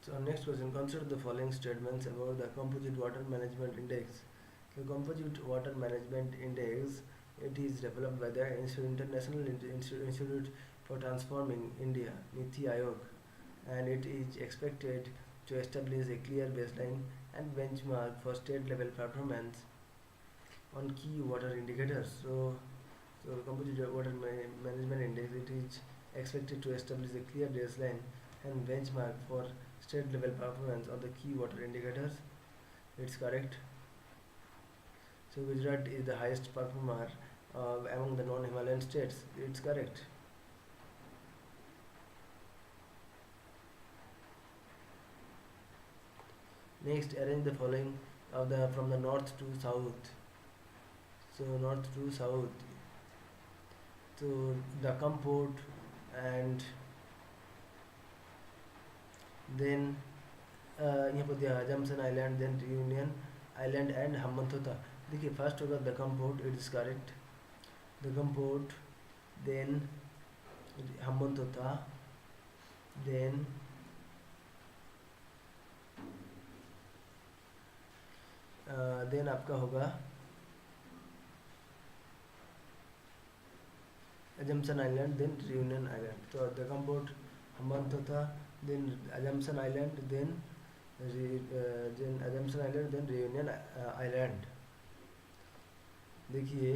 So next question, consider the following statements about the Composite Water Management Index. The Composite Water Management Index, it is developed by the International Institute for Transforming India, NITI Aayog, and it is expected to establish a clear baseline and benchmark for state level performance on key water indicators. So Composite Water Management Index, it is expected to establish a clear baseline and benchmark for state level performance on the key water indicators. It's correct. So Gujarat is the highest performer among the non-Himalayan states. It's correct. Next, arrange the following of the from the north to south. So north to south. So the Comport and then यहाँ पर दिया Assumption island, then Reunion island and Hambantota. देखिए first होगा the Duqm port, it is correct. The Duqm port, then Hambantota, then आपका होगा Assumption island, then Reunion island. तो the Duqm port, Hambantota, then Assumption island, then Assumption island, then Reunion island. देखिए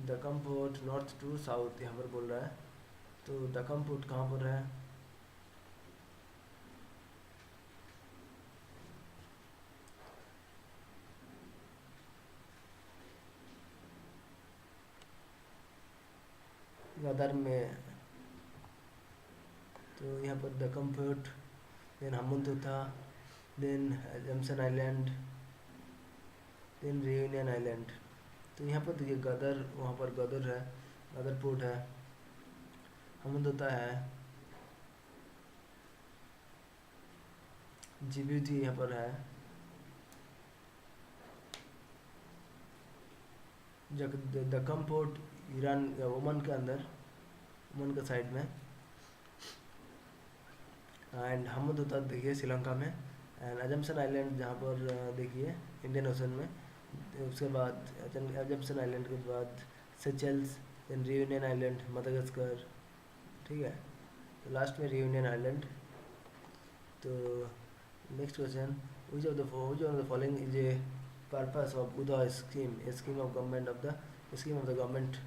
the Duqm port north to south यहाँ पर बोल रहा है. तो द कम्पोर्ट कहाँ पर है? गदर में. तो यहाँ पर the Duqm port, then Hambantota, then Assumption island, then Reunion island. तो यहाँ पर देखिए गदर, वहाँ पर गदर है, गदर पोर्ट है, हम्बनतोता है, जिबूती यहाँ पर है, द कम्पोर्ट ईरान ओमान के अंदर, ओमान के साइड में, एंड हम्बनतोता देखिए श्रीलंका में, एंड अजम्पशन आइलैंड जहाँ पर देखिए इंडियन ओशन में. उसके बाद अजम्पशन आइलैंड के बाद सेचेल्स, देन रियूनियन आइलैंड मदागास्कर. ठीक है, तो लास्ट में रियूनियन आइलैंड. तो next question, which of the following is a purpose of UDA scheme, a scheme of the government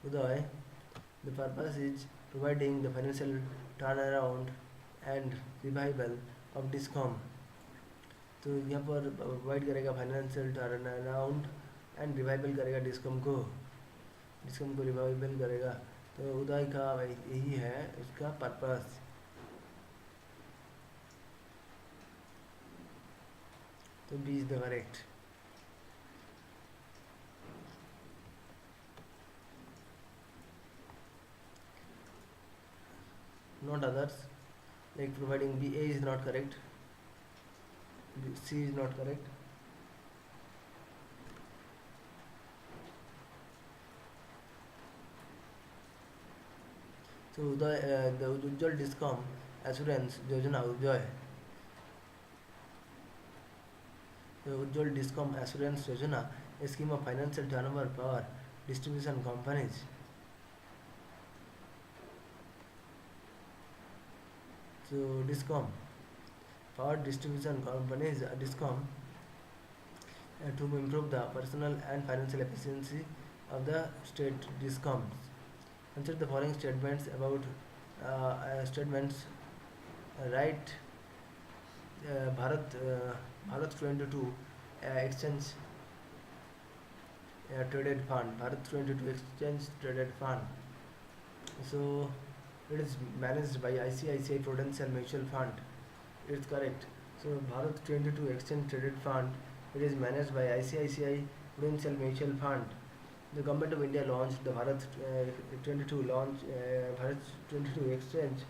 UDA. The purpose is providing the financial turnaround and revival of DISCOM. तो यहाँ पर provide करेगा financial turnaround and revival करेगा discom को revival करेगा. तो उदय का यही है उसका पर्पस. तो B is the correct. Not others, like providing B. A is not correct, C is not correct. So the Ujjwal Discom Assurance Yojana Ujjoy. The Ujjwal Discom Assurance Yojana, a scheme of financial turnover power distribution companies. So DISCOM, power distribution companies, DISCOM, to improve the personal and financial efficiency of the state DISCOMs. Consider the following statements about right. Bharat 22 exchange traded fund, Bharat 22 exchange traded fund. So it is managed by ICICI Prudential Mutual Fund. It's correct. So Bharat 22 exchange traded fund, it is managed by ICICI Prudential Mutual Fund. The government of India launched the Bharat 22 exchange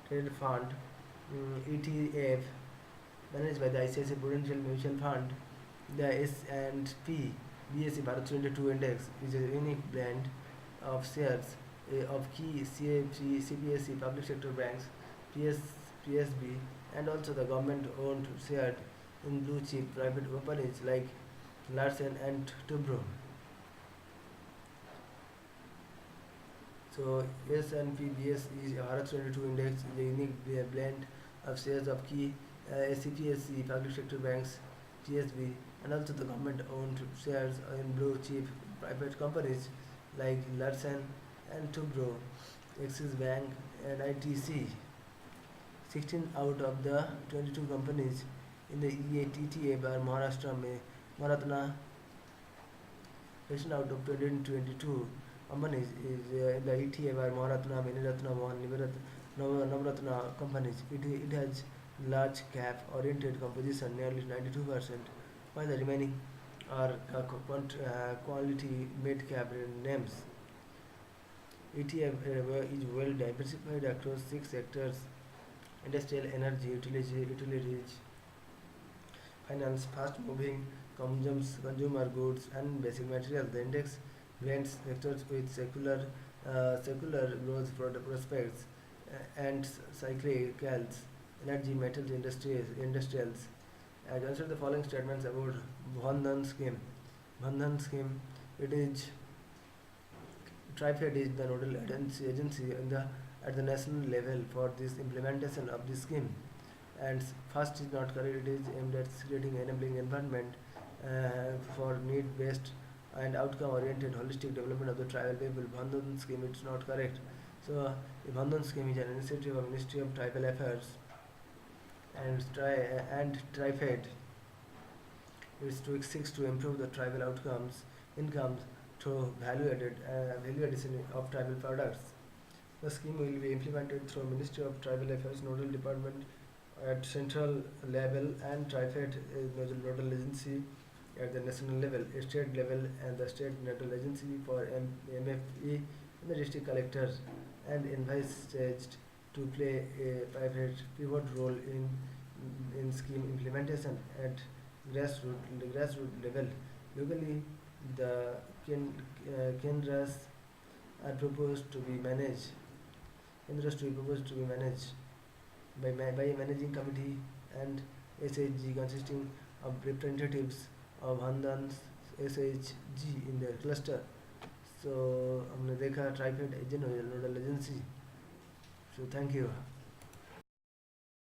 traded fund, ETF, managed by the ICICI Prudential Mutual Fund. The S&P BSE Bharat 22 index is a unique blend of shares of key CPSE public sector banks PS, PSB, and also the government-owned shared in blue chip private companies like Larsen and Tubro. So S&P BSE Bharat 22 Index is a unique blend of shares of key CPSE public sector banks, TSB, and also the government-owned shares in blue chip private companies like Larsen and Tubro, Axis Bank, and ITC. 16 out of the 22 companies in the EATTA by Maharashtra में Maratna. 16 out of 2022 companies is in the ETA by Maharatna, Miniratna, Mohan, Navratna companies. It has large cap oriented composition, nearly 92%, while the remaining are quality mid cap names. ETF is well diversified across six sectors: industrial, energy, utilities, finance, fast-moving consumer goods, and basic materials. The index blends sectors with secular growth prospects and cyclicals, energy, metals, industrials. I answer the following statements about Bandhan scheme. Bandhan scheme, it is TriFed is the nodal agency at the national level for this implementation of this scheme. And first is not correct. It is aimed at creating enabling environment for need-based and outcome-oriented holistic development of the tribal people. Bandhan scheme, it's not correct. So the Bandhan scheme is an initiative of Ministry of Tribal Affairs and TriFed. It seeks to improve the tribal incomes through value addition of tribal products. The scheme will be implemented through Ministry of Tribal Affairs Nodal Department at central level and TriFed is nodal agency at the national level, state level, and the state nodal agency for MFE and the district collectors and envisaged to play a private pivot role in scheme implementation at grassroots level. Locally, the Kendras are proposed to be managed. Kendras to be proposed to be managed by a managing committee and SHG consisting of representatives of Handans SHG in their cluster. So हमने देखा TRIFED agent nodal agency. So thank you.